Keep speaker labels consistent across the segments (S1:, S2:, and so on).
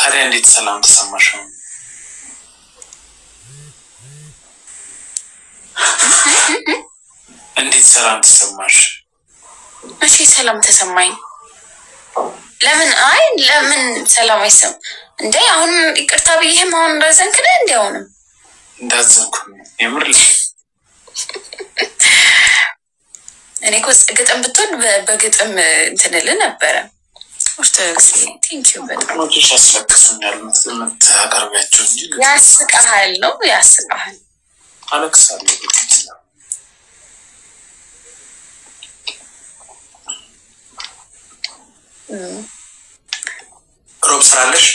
S1: ታዲያ እንዴት ሰላም ተሰማሽ? እንዴት ሰላም ተሰማሽ?
S2: እሺ ሰላም ተሰማኝ። ለምን ሰላም አይሰማም እንዴ? አሁን ይቅርታ ብዬህም አሁን እንዳዘንክነ እንዴ? አሁንም
S1: እንዳዘንኩ የምር
S2: እኔ እኮ ግጥም ብትሆን በግጥም እንትንል ነበረ። ቴንኪው በጣም
S1: ወዲሽ አስለቅሱኛል የምታቀርቢያቸው እንጂ
S2: ያስቃሃል ነው ያስቃሃል።
S1: አለቅሳለሁ ሮብ ስራለሽ?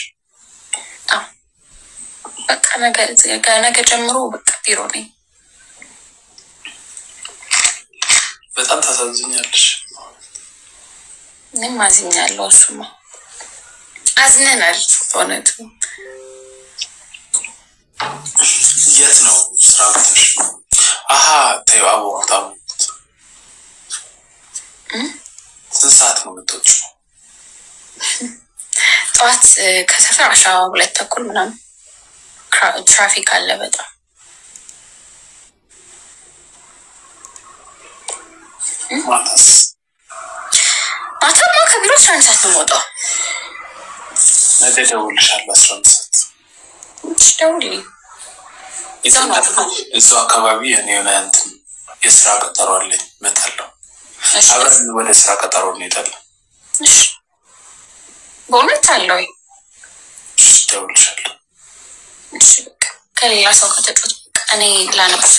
S2: በቃ ነገ ጀምሮ በቃ ቢሮ ነኝ።
S1: በጣም ታሳዝኛለሽ።
S2: እኔም አዝኛለሁ። እሱማ አዝነናል በእውነቱ።
S1: የት ነው ስራ ቦታሽ? ተይው አወቅሁት። ስንት ሰዓት ነው የምትወጪው?
S2: ጠዋት ከሰፈር 12:30 ምናምን ትራፊክ አለ በጣም። ማታማ ከቢሮ 11 ሰዓት ነው የምወጣው።
S1: ነገ እደውልልሻለሁ 11 ሰዓት።
S2: ደውልልኝ።
S1: እዛው አካባቢ እኔ የሆነ እንትን የስራ ቀጠሮ አለኝ እመጣለሁ። አብረን ወደ ስራ ቀጠሮ እንሄዳለን።
S2: እሺ በእውነት አለው።
S1: እሺ እደውልልሻለሁ።
S2: እሺ በቃ ከሌላ ሰው ከተጠጥ እኔ ላነብስ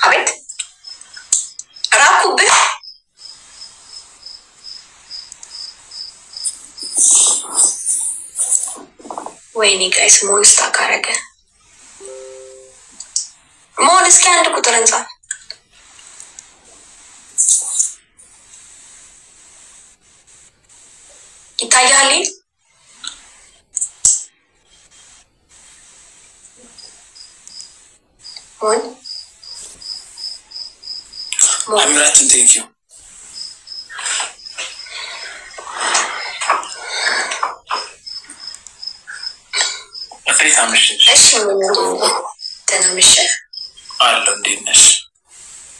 S2: አቤት ራኩብህ ወይኔ ጋይስ ሞንስታ ካረገ ሞን እስኪ አንድ ቁጥር እንጻፍ። ይታያል ሞን
S1: አሚራችን ቴንኪዩ። እንዴት አመሸሽ?
S2: እሺ ደህና ነሽ?
S1: አለሁ። እንዴት ነሽ?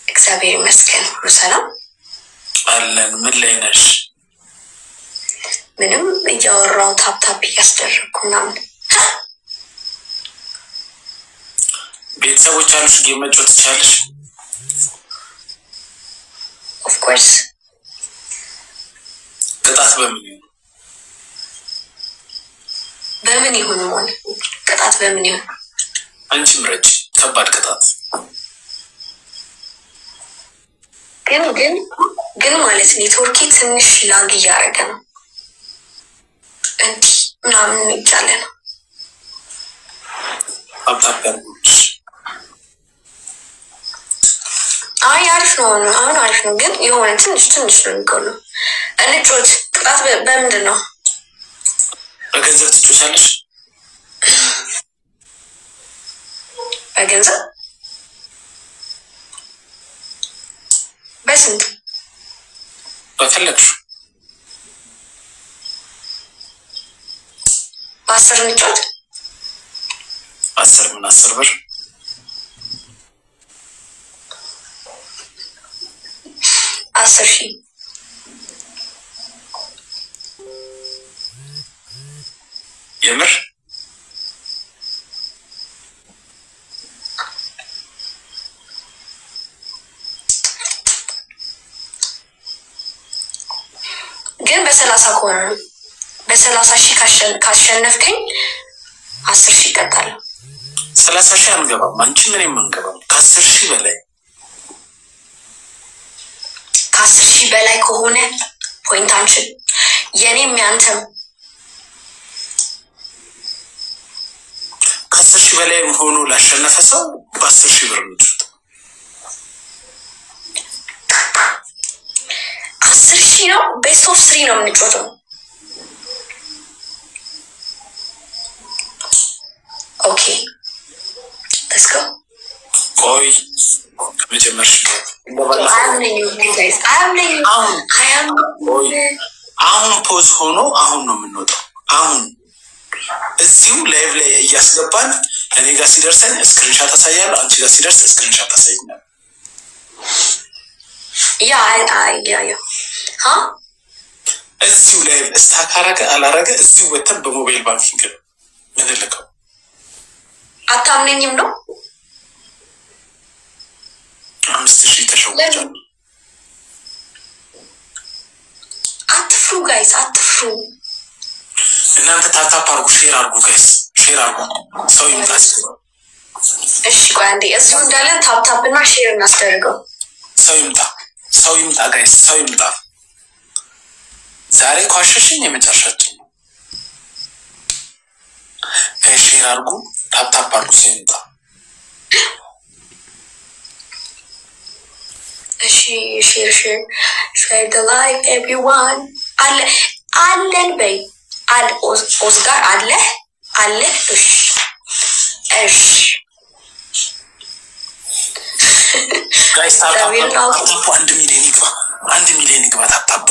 S2: እግዚአብሔር ይመስገን ሁሉ ሰላም
S1: አለን። ምን ላይ ነሽ?
S2: ምንም እያወራሁ ታፕታፕ እያስደረግኩ ምናምን።
S1: ቤተሰቦች አሉሽ? ጌም መጫወት ትችያለሽ?
S2: ኦፍ ኮርስ።
S1: ቅጣት በምን ይሁን?
S2: በምን ይሁን ሞን? ቅጣት በምን ይሁን?
S1: አንቺ ምረጭ። ከባድ ቅጣት
S2: ግን ማለት ኔትወርኬ ትንሽ ላግ እያደረገ ነው። እንዲህ ምናምን እያለ ነው።
S1: አብታርጋለች።
S2: አሪፍ ነው አሁን አሪፍ ነው። ግን የሆነ ትንሽ ነው የሚጎለው። እንጫወት። ቅጣት በምንድን ነው?
S1: በገንዘብ ትጫወቻለሽ?
S2: በገንዘብ በስንት?
S1: በፈለግሽው።
S2: 10 እንጫወት።
S1: 10 ምን 10 ብር?
S2: 10,000
S1: የምር?
S2: ግን በ30 ከሆነ ነው። በ30,000 ካሸነፍከኝ 10,000 ይቀጣል።
S1: 30,000 አንገባም። አንቺ ምንም አንገባም። ከ10,000 በላይ
S2: ከ10,000 በላይ ከሆነ ፖይንታችን የኔም ያንተም።
S1: ከ10,000 በላይ ሆኖ ላሸነፈ ሰው በ10,000 ብር እንጫወት።
S2: 10,000 ነው። ቤስት ኦፍ 3 ነው የምንጫወተው። ኦኬ ሌትስ ጎ።
S1: ቆይ መጀመርሽ አሁን ፖዝ ሆኖ አሁን ነው የምንወጣው። አሁን እዚሁ ላይቭ ላይ እያስገባን እኔ ጋር ሲደርሰን ስክሪንሻት አሳያለሁ፣ አንቺ ጋር ሲደርስ ስክሪንሻት አሳይኛል።
S2: ያ
S1: እዚሁ ላይቭ እስታካረገ አላረገ እዚሁ ወተን በሞባይል ባንኪንግ ምን ልከው
S2: አታምነኝም ነው
S1: 5000 ተሸውጫለሁ።
S2: አትፍሩ ጋይስ አትፍሩ።
S1: እናንተ ታፕታፕ አርጉ፣ ሼር አርጉ ጋይስ፣ ሼር አርጉ። ሰው ይምጣስ።
S2: እሺ ቆይ አንዴ እዚሁ እንዳለን ታፕታፕ እና ሼር እናስደርገው።
S1: ሰው ይምጣ ጋይስ፣ ሰው ይምጣ። ዛሬ ኳሽሽኝ የመጨረሻችን ነው። ሼር አርጉ፣ ታፕታፕ አርጉ፣ ሰው ይምጣ።
S2: እሺ share the live everyone አለን በይ ኦስጋር አለ እሺ
S1: ጋይስ ታፕታፕ 1 ሚሊዮን ይግባ፣ 1 ሚሊዮን ይግባ። ታፕታፕ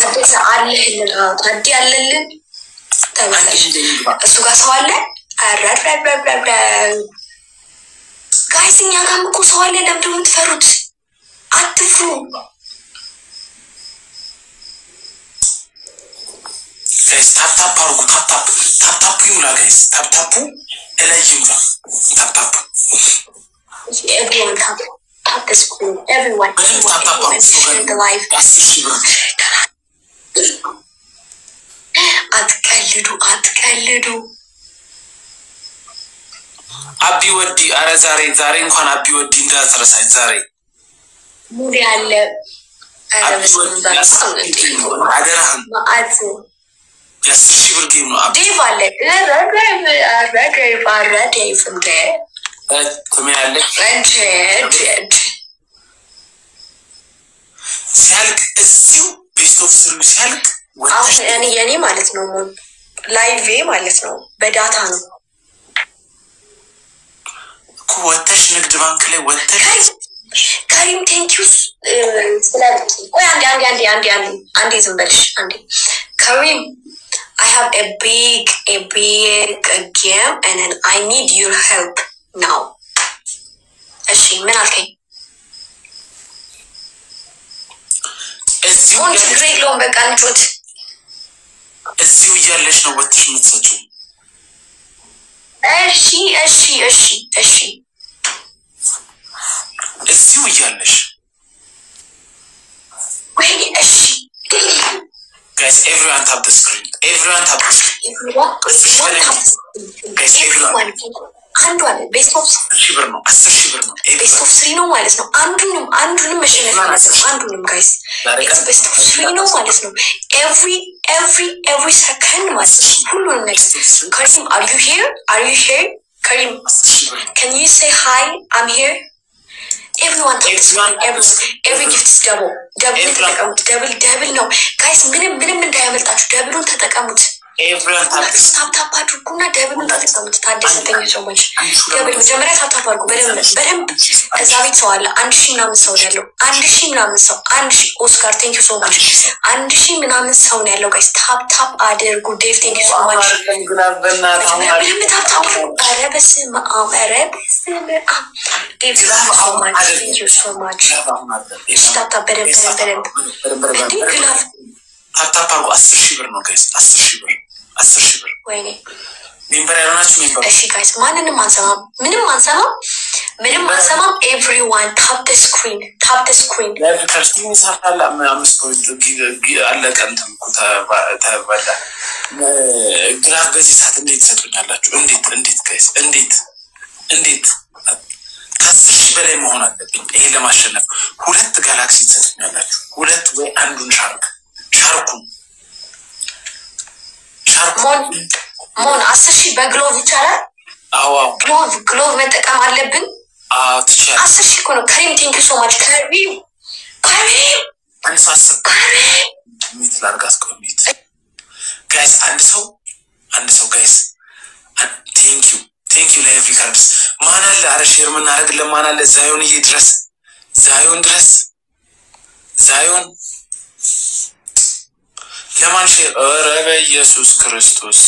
S2: አለልን ታዲ አለልን ተመለሽ እሱ ጋር ሰው አለ። አረረረረረ ጋይስ እኛ ጋር እኮ ሰው አለ። ለምንድን ነው የምትፈሩት? አትፍሩ
S1: ጋይስ። ታፕታፕ አርጉ፣ ታፕታፕ ይሙላ ጋይስ፣ ታፕታፑ እላይ ይሙላ። ታፕታፕ
S2: everyone tap the screen everyone share the live አትቀልዱ
S1: አቢ ወዲ አረ ዛሬ እንኳን አቢ ወዲ እንዳትረሳኝ ዛሬ
S2: ሙዲ አለ
S1: አደራህን
S2: ማአት
S1: ያስሺ ብርጌም ነው አቢ
S2: ዲቭ አለ ዲቭ እንደ
S1: ተመያለ
S2: እንደ
S1: ሲያልቅ እዚሁ ቤስት ኦፍ ስሩ ሲያልቅ
S2: አሁን የኔ ማለት ነው ላይቭ ማለት ነው በዳታ ነው
S1: ወተሽ ንግድ ባንክ ላይ ወተሽ
S2: ካሪም ቴንኪው ስለልቂ ቆይ አንዴ ዝም በልሽ አንዴ ካሪም I have a big game and then I need your help now እሺ ምን አልከኝ
S1: እዚሁ
S2: ግሬግሎን በቃ እንጩት
S1: እዚሁ እያለሽ ነው ወተሽ የምትሰጪው
S2: እሺ
S1: እዚሁ እያለሽ
S2: ወይ እሺ
S1: guys everyone tap the screen guys everyone
S2: አንዱ አለ ቤስት ኦፍ
S1: 10,000 ብር ነው 10,000 ብር ነው
S2: ቤስት ኦፍ 3 ነው ማለት ነው አንዱንም መሸነፍ ማለት ነው አንዱንም ጋይስ ቤስት ኦፍ 3 ነው ማለት ነው every second ማለት ነው ሁሉንም ነገር ካሪም are you here ካሪም can you say hi I'm here everyone every gift is double no guys ምንም እንዳያመልጣችሁ ደብሉን ተጠቀሙት
S1: everyone
S2: ታፕታፕ አድርጉና ደብሉን ተጠቀሙት ታደሰ ተኝ ሰዎች ደብል መጀመሪያ ታፕታፕ አድርጉ በደንብ ከዛ ቤት ሰው አለ 1000 ምናምን ሰው ያለው 1000 ምናምን ሰው 1000 ኦስካር ቴንክ ዩ ሶ ማች 1000 ምናምን ሰው ያለው ጋይስ ታፕታፕ አድርጉ ዴቭ ቴንክ ዩ ሶ ማች ምንም ታፕታፕ አረ በስመ አብ ዴቭ ቴንክ ዩ ሶ ማች ታፕታፕ በደንብ ግላፍ
S1: ታፕታፕ አርጉ 10,000 ብር ነው ጋይስ 10,000 ብር
S2: ወይኔ
S1: ሜምበር ያላችሁ ሜምበር
S2: እሺ ጋይስ ምንም አንሰማም everyone tap the screen
S1: ለፍተርቲን ይሳፋላ 5 ፖይንት አለቀ እንትን ተባለ ግራፍ በዚህ ሰዓት እንዴት ተሰጡኛላችሁ እንዴት ጋይስ እንዴት 10,000 በላይ መሆን አለብኝ ይሄ ለማሸነፍ ሁለት ጋላክሲ ተሰጡኛላችሁ ሁለት ወይ አንዱን ሻርኩ
S2: ሞን 10,000 በግሎቭ ይቻላል
S1: አዎ
S2: ግሎቭ መጠቀም አለብን
S1: ትችላለህ
S2: 10,000 እኮ ነው ካሪም ቴንክ ዩ ሶ ማች ካሪም
S1: አንሳስ ሚት ላርጋስ ኮሚት ጋይስ አንድ ሰው ጋይስ ቴንክ ዩ ለኤቭሪ ካርድስ ማን አለ አረ ሼር ምን አረግለ ማን አለ ዛዮንዬ ድረስ ዛዮን ለማን ሼር ረበ ኢየሱስ ክርስቶስ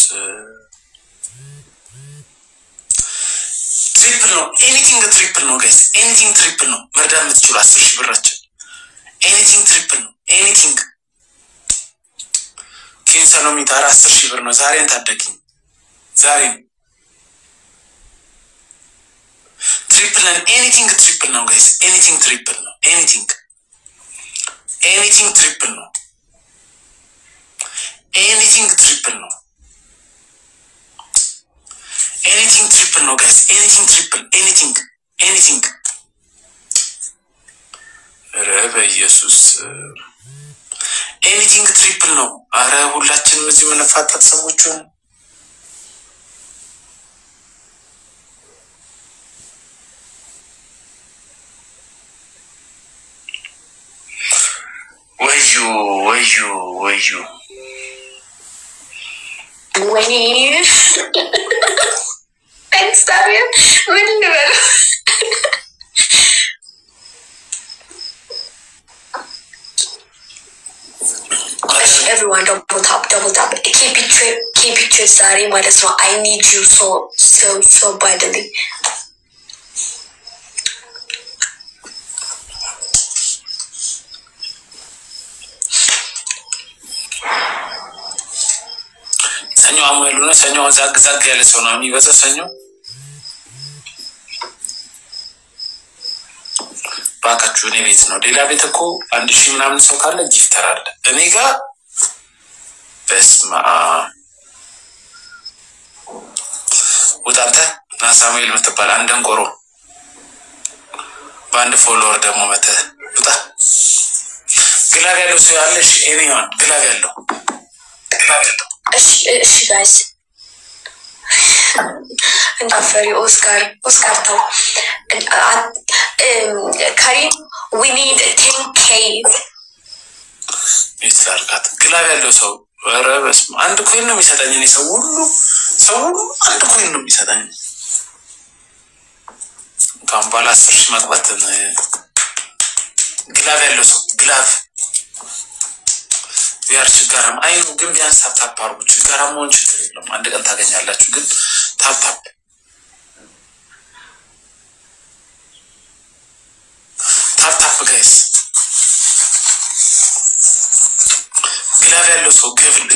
S1: ትሪፕል ነው ኤኒቲንግ ትሪፕል ነው ጋይስ ኤኒቲንግ ትሪፕል ነው መርዳት የምትችሉ 10,000 ብራችን ኤኒቲንግ ትሪፕል ነው ኤኒቲንግ ኪንሰሎሚ ታራ 10,000 ብር ነው ዛሬን ታደግኝ ዛሬን ትሪፕል and anything triple ነው guys anything triple ነው anything triple ነው anything triple ነው anything triple ነው guys anything triple anything ረበ ኢየሱስ anything triple ነው አረ ሁላችንም እዚህ ምንፋጣት ሰዎችን ወዩ
S2: Instagram ምን ልበል everyone double tap keep it ዛሬ ማለት ነው I need you so badly
S1: ሰኞ አሞሉና ሰኞ ዛግ ያለ ሰው ነው የሚበዛ ሰኞ ባካችሁ እኔ ቤት ነው ሌላ ቤት እኮ 1,000 ምናምን ሰው ካለ ጊፍተር አለ እኔ ጋር በስማ ወጣንተ ናሳሙኤል ምትባል አንደንቆሮ ባንድ ፎሎወር ደግሞ መተ ወጣ ግላብ ያለው ሰው ያለሽ ኤኒዋን ግላብ ያለው
S2: እሺ guys እንዳፈሪ ኦስካር ተው ካሪም we need 10k
S1: ይስራርካት ግላብ ያለው ሰው ረበስ አንድ ኮይን ነው የሚሰጣኝ እኔ ሰው ሁሉ አንድ ኮይን ነው የሚሰጣኝ ካምባላ 10,000 መግባት ግላብ ያለው ሰው ግላብ ቢያር ችግርም አይኑ ግን ቢያንስ ታፕ አርጉ ችግርም ሆን ችግር የለም አንድ ቀን ታገኛላችሁ ግን ታፕ ጋይስ ግላብ ያለው ሰው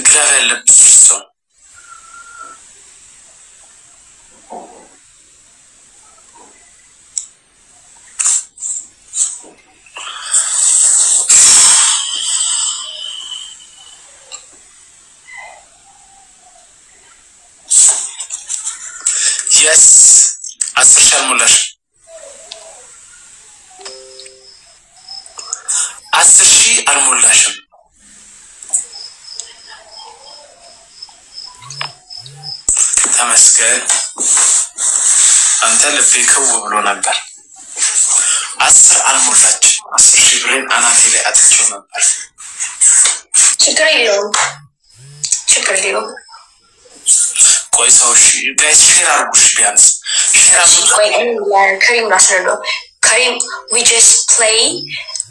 S1: ግላብ ያለበት ሰው yes 10,000 አልሞላሽ 10,000 አልሞላሽም ተመስገን አንተ ልቤ ከው ብሎ ነበር 10 አልሞላች 10,000 ብሬን አናቴ ላይ አጥቼው ነበር
S2: ችግር የለውም
S1: ቆይ ሰውሽ ጋይስ ሼር አርጉሽ ቢያንስ ሼር አርጉ
S2: Karim Nasrallo Karim we just play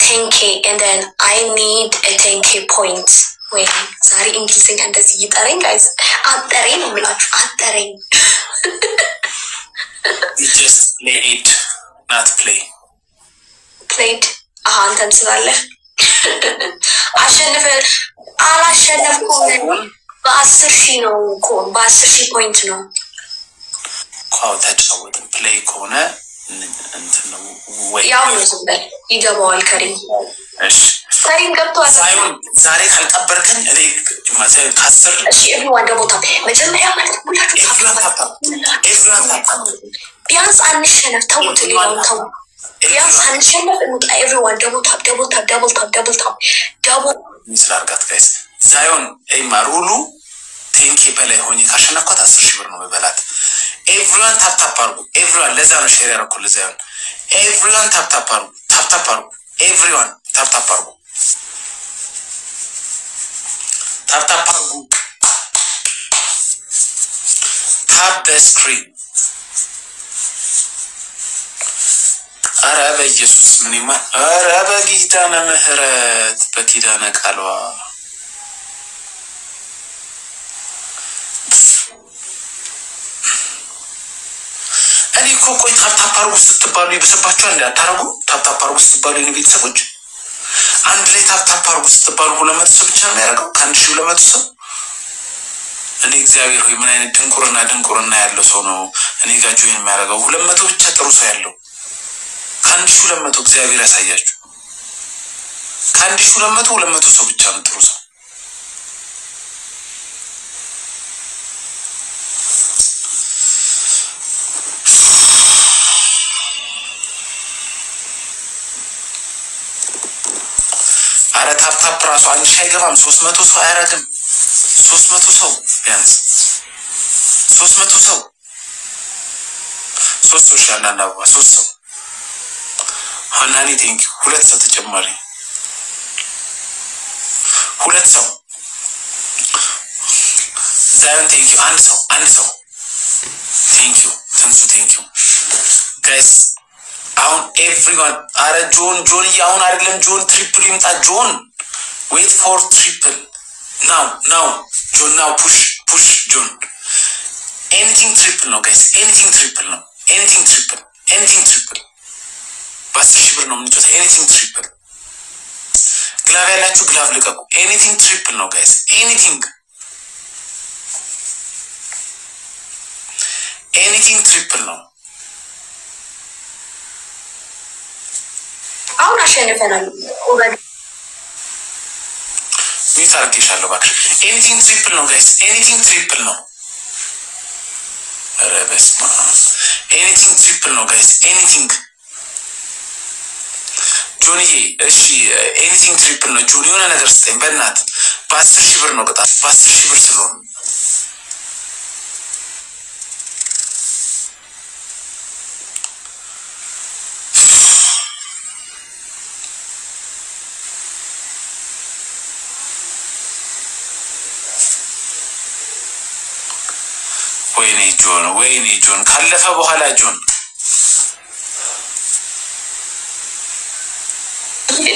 S2: 10k and then I need a 10k points wait sorry እንግሊዝኛ እንደዚህ ይጣረኝ guys አጠረኝ ነው ብላችሁ አጠረኝ
S1: we just played not play
S2: played አንተም ስላለ አላሸነፍኩም በ10,000 ነው እኮ በ10,000 ፖይንት ነው
S1: ኳው ተጫወተ ፕሌይ ኮነ እንትን ነው ወይ
S2: ያው ነው ዝምበል ይገባዋል ከሪም
S1: እሺ
S2: ከሪም ገብቷል
S1: ዛሬ ካልቀበርከኝ እኔ ማዘር 10
S2: እሺ everyone double tap መጀመሪያ ማለት ሁላችሁ ቢያንስ አንሸነፍ ተውት ሌላው ተው ቢያንስ አንሸነፍ everyone double tap
S1: ምስላርጋት ጋይስ ዛዮን ማሩሉ ቴንኪ በላይ ሆኜ ካሸነፍኳት 10,000 ብር ነው በበላት everyone tap አርጉ everyone ለዛ ነው ሼር ያረኩል ዛዮን everyone tap አርጉ everyone tap አርጉ tap the screen ኧረ በኢየሱስ ምንማ ኧረ በኪዳነ ምህረት በኪዳነ ቃሏ እኔ እኮ ቆይ ታፕታፕ ስትባሉ ይብስባችሁ አንድ አታረጉ ታፕታፕ ስትባሉ የኔ ቤተሰቦች አንድ ላይ ታፕታፕ ስትባሉ 200 ሰው ብቻ ነው ያደረገው ከ1200 ሰው እኔ እግዚአብሔር ሆይ ምን አይነት ድንቁርና ያለው ሰው ነው እኔ ጋር ጆይን የሚያደርገው 200 ብቻ ጥሩ ሰው ያለው ከ1200 እግዚአብሔር ያሳያችሁ ከ1200 ሰው ብቻ ነው ጥሩ ሰው አረ ታፕታፕ ራሱ አንድ ሺህ አይገባም 300 ሰው አያረግም 300 ሰው ቢያንስ 300 ሰው 3 ሰው ሻናና 3 ሰው ሀናኒ ቴንክ ዩ 2 ሰው ተጨማሪ 2 ሰው ዛሬን ቴንክ ዩ አንድ ሰው ቴንክ ዩ ተንሱ ቴንክ ዩ ጋይስ አሁን ኤቭሪዋን አረ ጆን ያሁን አይደለም ጆን ትሪፕል ይምጣ ጆን ዌት ፎር ትሪፕል now ጆን now push ጆን anything triple ነው guys anything triple በ10 ሺህ ብር ነው የምንጮት anything triple ግላቭ ያላችሁ ግላቭ ልቀቁ anything triple ነው guys anything triple ነው
S2: አሁን አሸንፈናል ኦሬዲ
S1: ሚታርጌሻለሁ ባክሽ anything triple ነው guys anything triple ነው ኧረ በስመ አብ anything triple ነው guys anything ጆንዬ እሺ anything triple ነው ጆኒ የሆነ ነገር ስጠኝ በእናት በ10 ሺህ ብር ነው ቅጣት በ10 ሺህ ብር ስለሆነ ወይኔ ጆን ካለፈ በኋላ ጆን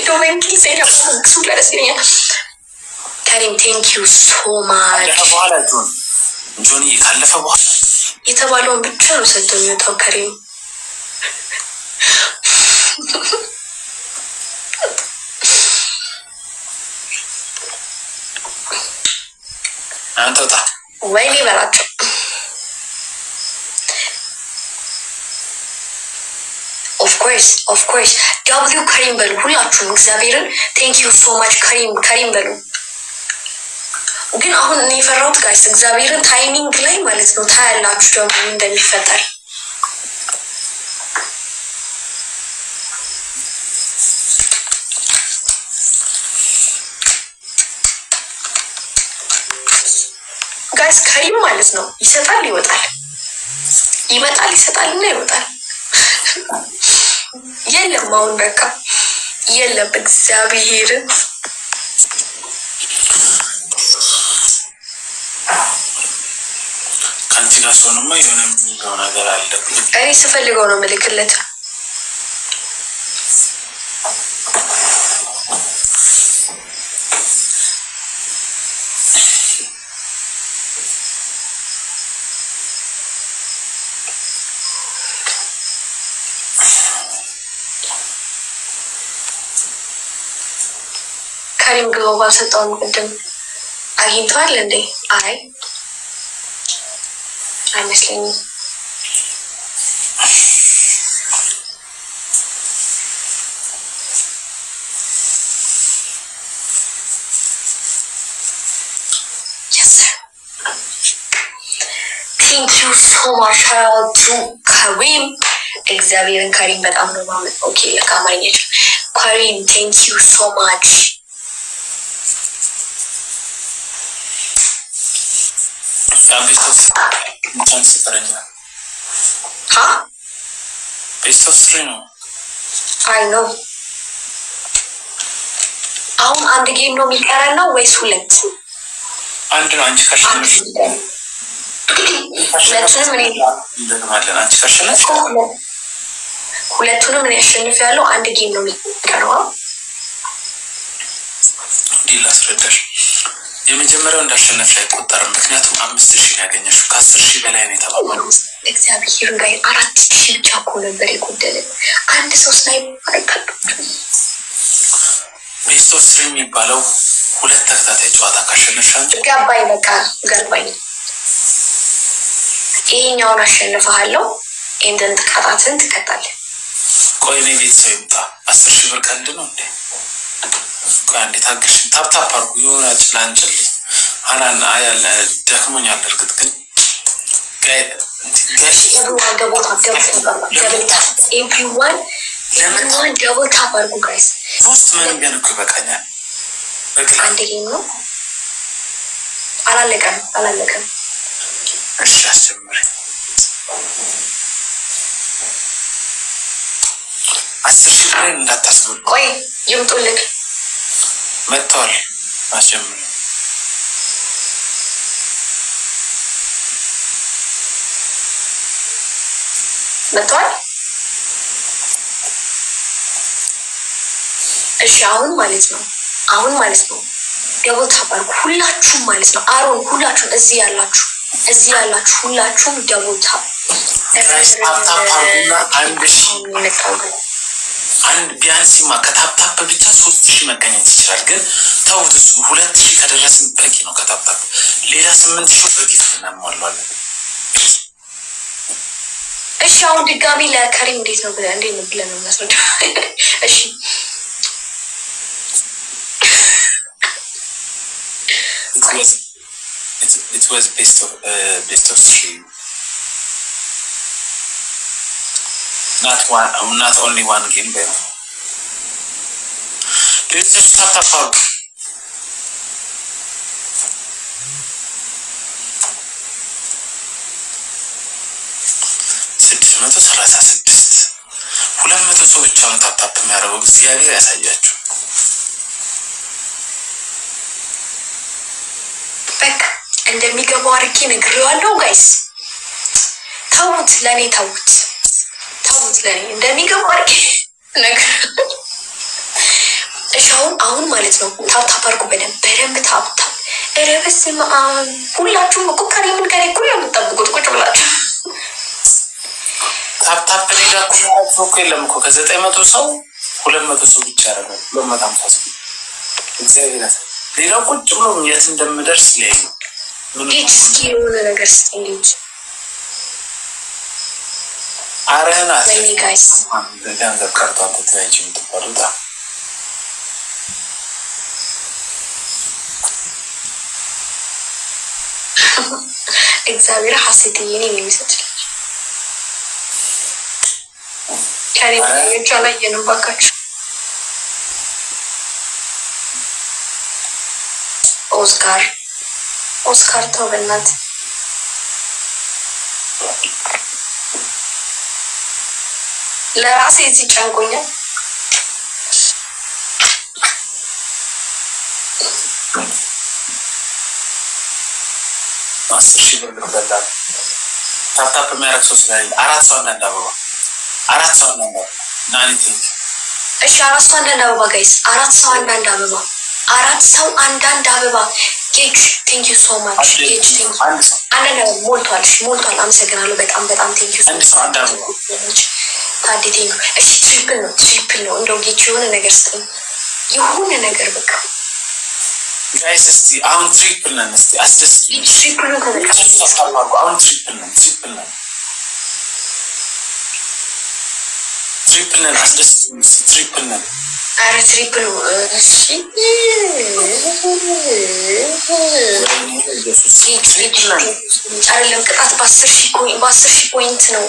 S2: ዶሜንኪ ሰይዳሱ ለረሲኛ ካሪም ቴንክ ዩ ሶ ማች
S1: ካለፈ በኋላ ጆን ካለፈ በኋላ
S2: የተባለውን ብቻ ነው ሰጥቶኝ የወጣው ካሪም
S1: አንተታ
S2: ወይኔ በላቸው of course W ካሪም በሉ ሁላችሁም እግዚአብሔርን thank you so much ካሪም በሉ ግን አሁን እኔ ፈራውት ጋይስ እግዚአብሔርን ታይሚንግ ላይ ማለት ነው ታያላችሁ ደግሞ እንደሚፈጠር ጋይስ ካሪም ማለት ነው ይሰጣል ይወጣል ይመጣል ይሰጣልና ይወጣል የለም አሁን በቃ የለም እግዚአብሔር
S1: ካንቺ ጋር ሆነማ የሆነ ነገር አለ
S2: እኔ ስፈልገው ነው መልክለት ካሪም ግሎባል ሰጣውን ቅድም አግኝቷል እንዴ አይ አይመስለኝም yes sir thank you so much to ካሪም እግዚአብሔርን ካሪም በጣም ነው ማለት ኦኬ ለካማኝች ካሪም thank you so much
S1: Best of 3 no.
S2: I know. አሁን አንድ ጌም ነው የሚቀረው ወይስ ሁለት?
S1: አንድ ነው አንቺ ካሸነፍሽ
S2: ሁለቱንም እኔ
S1: እንደማለን አንቺ ካሸነፍሽ
S2: ሁለቱንም እኔ አሸንፊያለሁ። አንድ ጌም ነው የሚቀረው።
S1: ዲል አስረዳሽ። የመጀመሪያው እንዳሸነፍ ላይ ቆጠረ። ምክንያቱም 5000 ያገኘሽው ከ10000 በላይ ነው የተባለው።
S2: እግዚአብሔር ጋር 4000 ብቻ እኮ ነበር የጎደለን። አንድ ሰው ስናይፐር አይቀርም።
S1: ቤስት ኦፍ 3 የሚባለው ሁለት ተከታታይ ጨዋታ ካሸነፍሽ አንቺ
S2: ገባኝ። በቃ ገባኝ። ይሄኛውን አሸንፈሃለሁ። እንደን ተቃጣትን ትቀጣለህ።
S1: ቆይ እኔ ቤት ሰው ይምጣ። 10000 ብር ቀንድ ነው እንዴ? ቆይ አንዴ ታግሽ። ታፕታፕ አድርጉ። የሆነ ጭላንጭል አናን አያለ ደክሞኛል። እርግጥ ግን
S2: everyone double tap አድርጉ ጋይስ።
S1: ሶስት ምን ገንኩ ይበቃኛል።
S2: አንድ ጌም ነው። አላለቀም።
S1: እሺ አስጀምሪ። 10000 ብር እንዳታስበሉ።
S2: ቆይ ይምጡልክ
S1: መጥቷል። አስጀምሪ።
S2: መጥቷል። እሺ አሁን ማለት ነው ደብል ታፕ አድርጉ ሁላችሁም ማለት ነው። አሮን ሁላችሁም እዚህ ያላችሁ ሁላችሁም ደብል ታፕ
S1: አድርጉና አንድ ቢያንስማ ከታፕታፕ ብቻ 3000 መገኘት ይችላል። ግን ተውት፣ እሱ 2000 ከደረስን በቂ ነው። ከታፕታፕ ሌላ 8000 በፊት እናሟላለን።
S2: እሺ አሁን ድጋሚ ለከሪም እንዴት ነው ብለን ነው እናስረዳው። እሺ
S1: it was best of 3, not only one game there. Let's just tap out. መቶ 36 200 ሰው ብቻውን ታፕታፕ የሚያደርገው እግዚአብሔር ያሳያችሁ።
S2: በቃ እንደሚገባው አርኬ ነግሬዋለሁ ጋይስ። ተውት ለኔ እንደሚገባው አርኬ ነግሬዋለሁ። እሺ አሁን ማለት ነው ታፕታፕ አድርጉ በደንብ ታፕታፕ። ኧረ በስመ አብ ሁላችሁም እኮ ከሪምን ጋር እኮ የምትጠብቁት ቁጭ ብላችሁ
S1: ታፕታፕ ሌላ እኮ የለም እኮ ከ900 ሰው 200 ሰው ብቻ ያደርጋል። 250 ሰው እግዚአብሔር ያሳይ። ሌላው ቁጭ ብሎ የት እንደምደርስ ላይ ነው።
S2: እስኪ የሆነ ነገር ስጥልኝ።
S1: አረና
S2: ለኔ ጋይስ
S1: ገንዘብ ቀርቷል። ተተያይች የምትባሉት
S2: እግዚአብሔር ሐሴትዬን የሚሰጥልኝ ከሪም ላይ የነበርካችሁ ኦስካር ተው በእናትህ። ለራሴ እዚህ ጨንቆኛል።
S1: አስር ሺህ ብር ልበላል። ታፕታፕ የሚያደርግ ሰው ስላለ 4 ሰው አንዳንድ አበባ 4 ሰው አንዳንድ አበባ ናኒቲ።
S2: እሺ 4 ሰው አንዳንድ አበባ ጋይስ፣ 4 ሰው አንዳንድ አበባ 4 ሰው አንዳንድ አበባ። ጌጅ ቴንክ ዩ ሶ ማች ጌጅ ቴንክ ዩ። አንዳንድ አበባ ሞልቷል። እሺ ሞልቷል። አመሰግናለሁ በጣም ቴንክ ዩ ሶ ማች ታዲ ቴንክ ዩ። እሺ ትሪፕል ነው እንደው ጌጅ የሆነ ነገር ስጠኝ፣ የሆነ ነገር በቃ
S1: ጋይስ። እስቲ አሁን ትሪፕል ነን። እስቲ አስደስት
S2: ትሪፕል ነው ከበቃ
S1: አሁን ትሪፕል ነን አስደስት ትሪፕል ነን።
S2: አረ ትሪፕል እሺ አይደለም ቅጣት በ10,000 ፖይንት ነው።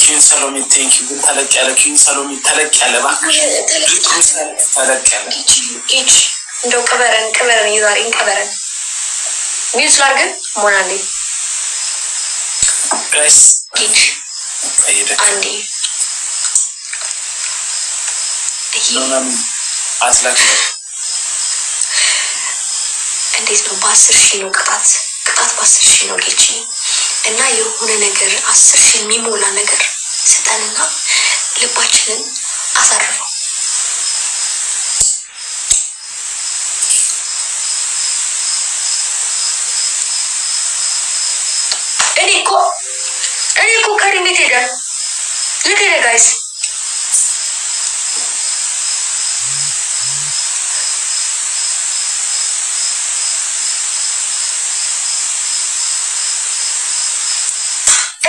S1: ኪን ሰሎሚ ቴንክ ዩ። ግን ተለቅ ያለ ኪን ሰሎሚ ተለቅ ያለ ባክሽ ተለቅ ያለ
S2: ጌጅ እንደው ቀበረን ይዛሬ ቀበረን ሚውት ላርገን ሞናሌ
S1: ጋይስ
S2: ጌጅ አንዴ
S1: አትላክ
S2: እንዴት ነው? በ10,000 ነው ቅጣት በ10,000 ነው ጌጅ እና የሆነ ነገር 10,000 የሚሞላ ነገር ስጠንና ልባችንን አሳርፈው። እኔ እኮ ከሪም ቤት ሄደ የት ሄደ ጋይስ?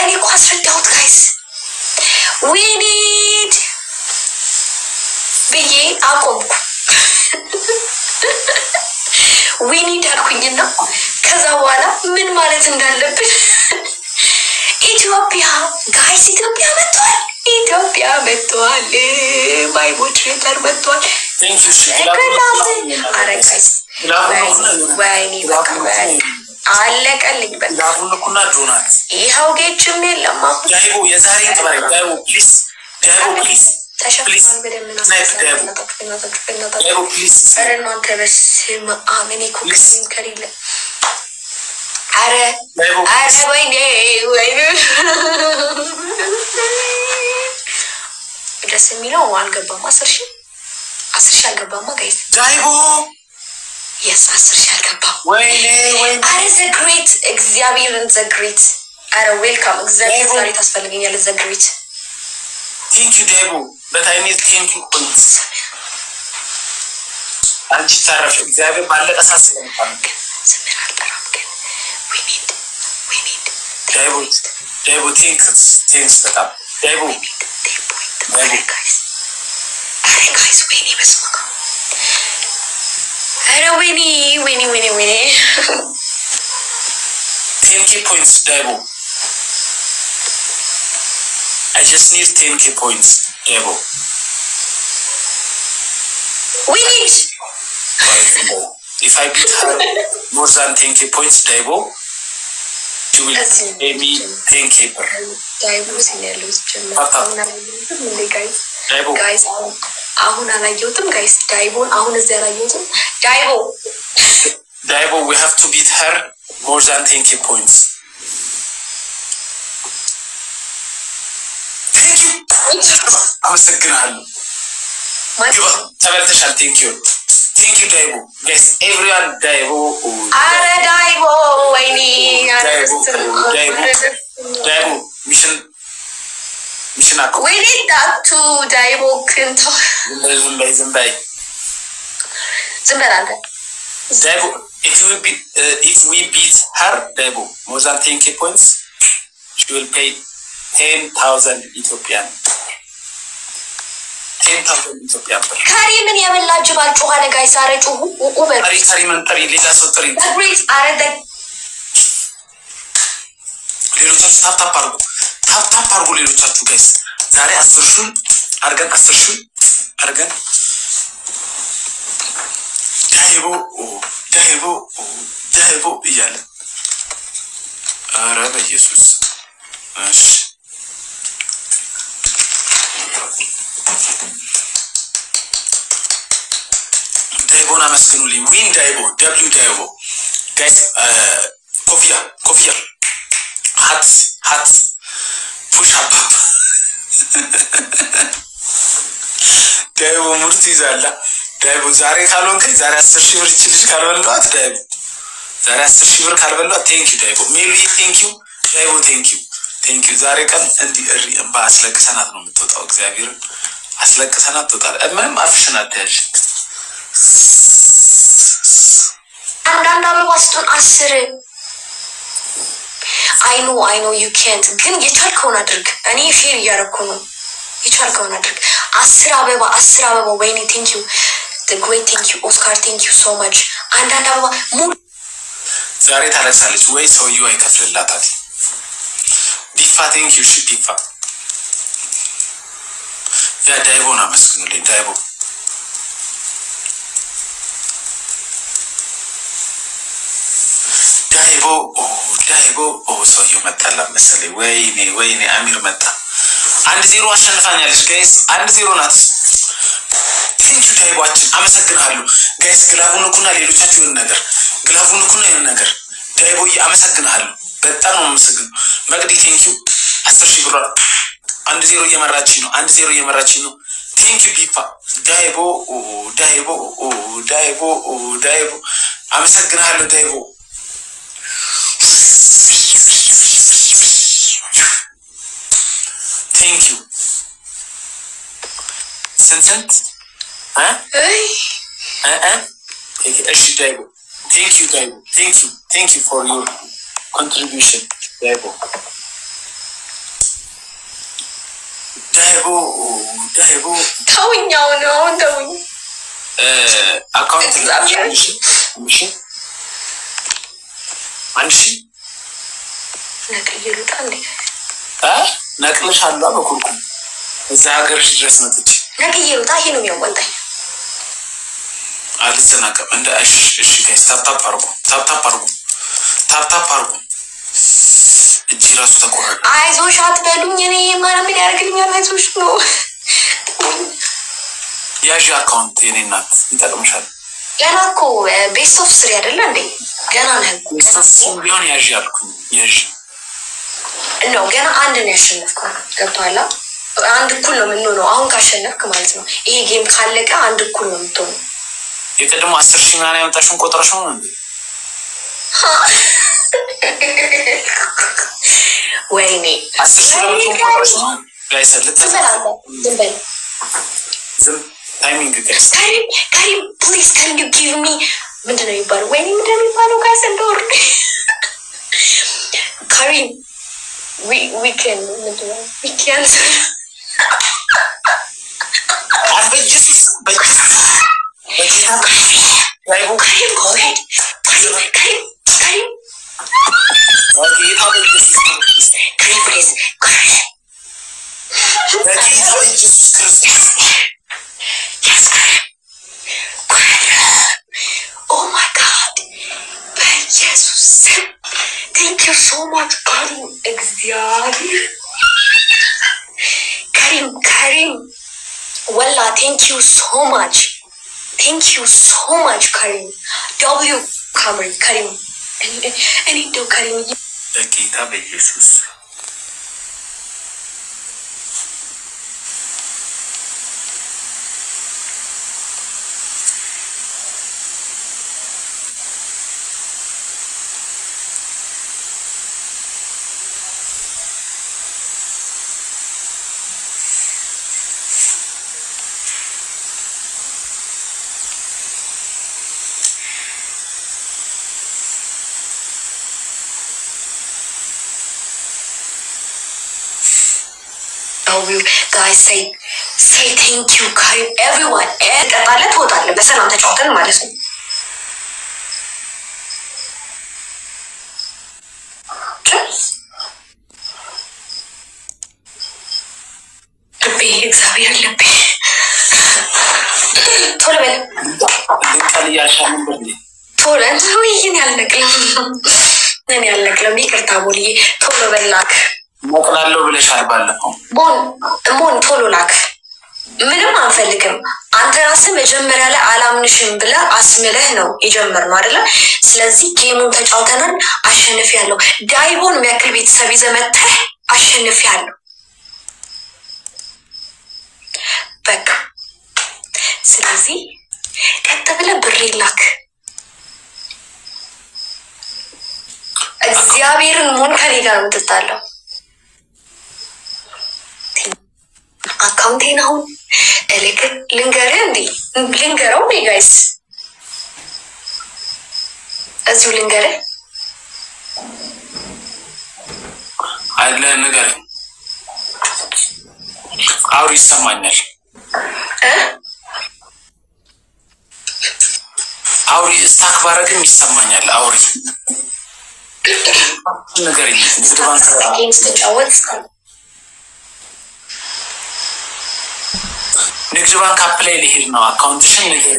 S2: እኔ እኮ አስረዳሁት ጋይስ we need ብዬ አቆምኩ። we need አልኩኝና ከዛ በኋላ ምን ማለት እንዳለብን ኢትዮጵያ ጋይስ ኢትዮጵያ መጥቷል ማይ ሞዴሬተር መጥቷል። ወይኔ በቃ አለቀልኝ በቃ
S1: ላቡንኩና ዶናት
S2: ይኸው ጌችም የለም አሁን
S1: ዳይቦ የዛሬ ጥበሬ ዳይቦ ፕሊዝ
S2: ተሸፍኗል በደምና
S1: ዳይቦ ፕሊዝ
S2: እናንተ በስመ አብ እኔ እኮ ከሌለ አረ ወይኔ ደስ የሚለው አልገባም። 10,000 አልገባማ ጋይስ
S1: ዳይቦ
S2: yes 10,000 አልገባም።
S1: ወይኔ
S2: አረ ዘ ግሬት እግዚአብሔርን ዘ ግሬት አረ ዌልካም እግዚአብሔር ዛሬ ታስፈልገኛል ዘ ግሬት
S1: ቴንክ ዩ ዳይቦ በታይኔ ቴንክ ዩ ፖይንት አንቺ ታረፍ እግዚአብሔር ባለቀ ሰዓት ስለምታም
S2: ስምር አልጠራም ግን we need
S1: ዳይቦ ቴንክስ በጣም ዳይቦ
S2: guys ወይኔ በስመ አብ አረ ወይኔ
S1: 10k points Daibo I just need 10k points Daibo
S2: we need
S1: if I beat her more than 10k points Daibo she will pay me 10k per
S2: Daibo ሲነሉስ ጀመረ guys አሁን አላየሁትም guys ዳይቦን አሁን እዚህ አላየሁትም
S1: ዳይቦ we have to beat her more than 10k points thank you አመሰግናለሁ ተበልተሻል thank you ዳይቦ guys everyone ዳይቦ
S2: አረ ዳይቦ ወይኔ
S1: ዳይቦ ሚሽን
S2: we need that to ዳይቦ ክንቶ
S1: ዝምባይ Daibo, if we beat her, Daibo, more than 10k points, she will pay 10,000 Ethiopian. 10,000 Ethiopian.
S2: Karimin yamelajju balchuha ne guys are chu uber.
S1: Karimin tari lila so tari.
S2: Great are the
S1: ሌሎቻችሁ ታፕ አርጉ ሌሎቻችሁ guys ዛሬ 10,000 አርገን ዳይቦ እያለ አረ በኢየሱስ እሺ ዳይቦና መስግኑልኝ ዊን ዳይቦ ደብሊው ዳይቦ ጋይስ ኮፊያ ሀት ፑሽ አፕ ዳይቦ ሙርት ይዛላ ዳይቦ ዛሬ ካልሆንከኝ ዛሬ 10,000 ብር ይችልሽ ካልበላት ዳይቦ ዛሬ 10,000 ብር ካልበላው ቴንክ ዩ ዳይቦ ሜቢ ቴንክ ዩ ዳይቦ ቴንክ ዩ ዛሬ ቀን እንዲ ባስለቅሰናት ነው የምትወጣው እግዚአብሔር አስለቅሰናት ትወጣለ ምንም አፍሽን አትያዥ
S2: አንዳንድ አልዋስቱን 10 I know you can't ግን የቻልከውን አድርግ እኔ ሼር እያደረኩ ነው የቻልከውን አድርግ 10 አበባ ወይኔ ቴንክ ዩ the great thank you Oscar thank you so much አንዳንድ አበባ
S1: ዛሬ ታለቅሳለች ወይ ሰውዬው አይከፍልላታል ዲፋ ቴንክ ዩ ዲፋ ያ ዳይቦና መስግኑልኝ ዳይቦ ሰውዬው መጣላ መሰለኝ ወይኔ አሚር መጣ 1-0 አሸንፋኛለች ጋይስ 1-0 ናት ቴንክ ዩ ዳይቦአችን አመሰግናለሁ ጋይስ ግላቡን ኩና ሌሎቻችሁ የሆነ ነገር ዳይቦዬ አመሰግናለሁ በጣም ነው የምመስገነው። መቅዲ ቴንኪው 10,000 ብር 1-0 እየመራችኝ ነው 1-0 እየመራችኝ ነው። ቴንኪው ቢፋ ዳይቦ አመሰግናለሁ ዳይቦ። ቴንኪው ስንት እሺ ዳይቦ ቴንኪው ዳይቦ ቴንኪው ፎር ዩር contribution ዳይቦ
S2: ተውኛው ነው ተውኝ
S1: አካውንት አንሺ
S2: ነቅይሩታ እንዴ
S1: ነቅልሻለሁ በኩልኩ እዛ ሀገርሽ ድረስ መጥቼ
S2: ነቅይሩታ ይሄ ነው የሚያወጣኝ
S1: አልዘናቀም እንደ እሺ ጋይስ ታፕታፕ አርጉ እጂ ራሱ ተቆረጠ።
S2: አይዞሽ አትበሉኝ እኔ ማን ምን ያደርግልኛል አይዞሽ ነው
S1: ያጂ አካውንት የኔ እናት ይጠቅምሻል።
S2: ገና እኮ ቤስት ኦፍ 3 አይደለ እንዴ ገና ነው
S1: ቢሆን ያጂ አልኩኝ ያጂ
S2: ነው ገና አንድ ነው ያሸነፍኩት ገብቷላ አንድ እኩል ነው የምንሆነው አሁን ካሸነፍክ ማለት ነው ይሄ ጌም ካለቀ አንድ እኩል ነው የምትሆነው
S1: የቀደሙ 10,000 ማን ያመጣሽውን ቆጥረሽ ነው እንዴ
S2: ወይኔ
S1: 10,000 ቆጥረሽ ነው ጋይስ
S2: ዝም
S1: ታይሚንግ ጋይስ
S2: ካሪም ፕሊዝ ካን ዩ ጊቭ ሚ ምንድነው የሚባለው ወይኔ ምንድነው የሚባለው ጋይስ እንደወር ካሪም we can
S1: አበጅስ
S2: Karim, go ahead. Karim. Karim, please. Go ahead. Yes, Karim. Go ahead. Oh my God. Jesus. Thank you so much, Karim. Exactly. Karim. Wallah, thank you so much. Thank you so much, Karim. W. Karim. I need to Karim.
S1: Kita be Jesus.
S2: Guys, say thank you, Karim. Everyone. Let total. Mesela anta çoğutan maalesef. Lebih, Xavier lebih. Tolong bel.
S1: Kali yaşamın böyle.
S2: Tolong, ini alaklam. Mikir tabuli. Tolong belak.
S1: ሞክላለሁ ብለሻል ባለፈው
S2: ሞን ቶሎ ላክ ምንም አንፈልግም አንተ ራስህ መጀመሪያ ላይ አላምንሽም ብለህ አስመለህ ነው የጀመርነው አይደለ ስለዚህ ጌሙን ተጫውተናል አሸንፊያለሁ ዳይቦን የሚያክል ቤተሰብ ይዘህ መጥተህ አሸንፊያለሁ በቃ ስለዚህ ቀጥ ብለህ ብር ላክ እግዚአብሔርን ሞን ከኔ ጋር ነው የምትጣለው አካውንቴን አሁን ልንገረው እንዴ ጋይስ እዚሁ ልንገርህ
S1: አይለ ነገር አውሪ ይሰማኛል አውሪ ስታክ ባረግም ይሰማኛል አውሪ ነገር ንግድ ባንክ አፕላይ ሊሄድ ነው አካውንትሽን ነገር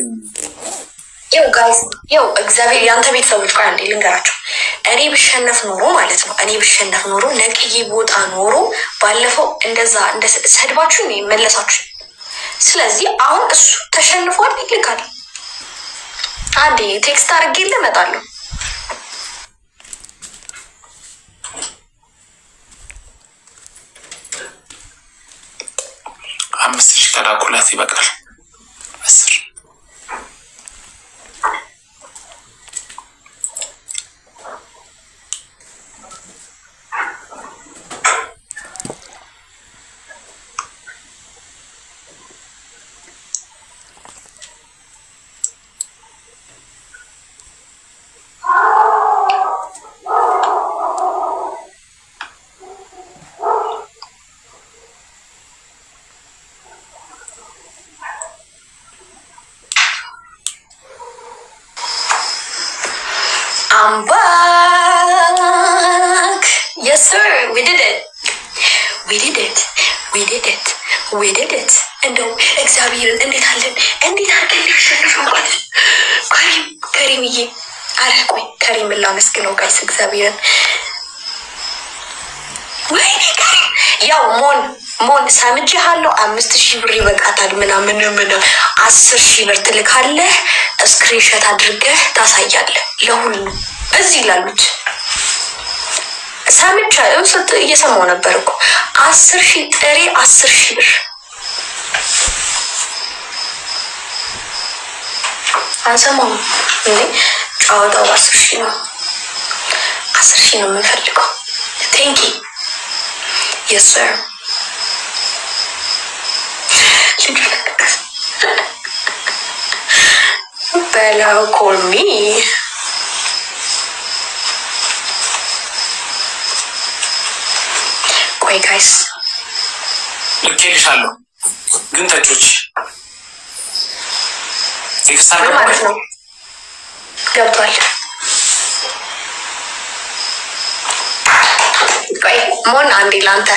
S2: ያው ጋይስ ያው እግዚአብሔር ያንተ ቤተሰቦች ጋር እንደ ልንገራቸው እኔ ብሸነፍ ኖሮ ማለት ነው እኔ ብሸነፍ ኖሮ ነቅዬ ቦታ ኖሮ ባለፈው እንደዛ እንደ ሰድባችሁ ነው መለሳችሁ ስለዚህ አሁን እሱ ተሸንፏል ይልካል አንዴ ቴክስት አድርጌልህ እመጣለሁ
S1: 5000 ከላኩላት ይበቃል 10
S2: I'm back. Yes, sir. We did it. We did it. We did it. We did it. And oh, እግዚአብሔርን እንዴት አለን ያሸነፈው ከሪምዬ አረቆይ ከሪም ላመስግነው ጋይስ እግዚአብሔርን ወይኔ ከሪም ያው ሞን ሳምጄሃለሁ 5000 ብር ይበቃታል ምናምን 10000 ብር ትልካለህ ስክሪንሾት አድርገህ ታሳያለህ ለሁሉ እዚህ ላሉት ሳምቻው እየሰማው ነበር እኮ 10000 ጥሬ 10000 ብር አንሰማው እንዴ ጫወታው 10000 ነው 10000 ነው የምፈልገው thank you yes sir Bella call me Wait guys
S1: ልኬልሻለሁ ግን ታጮች ኤክስትራ
S2: ነው ገብቷል ቆይ ሞን አንዴ ላንተ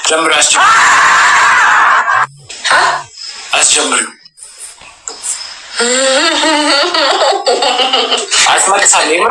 S1: ጀምር አስጀምር አስማልሳለህ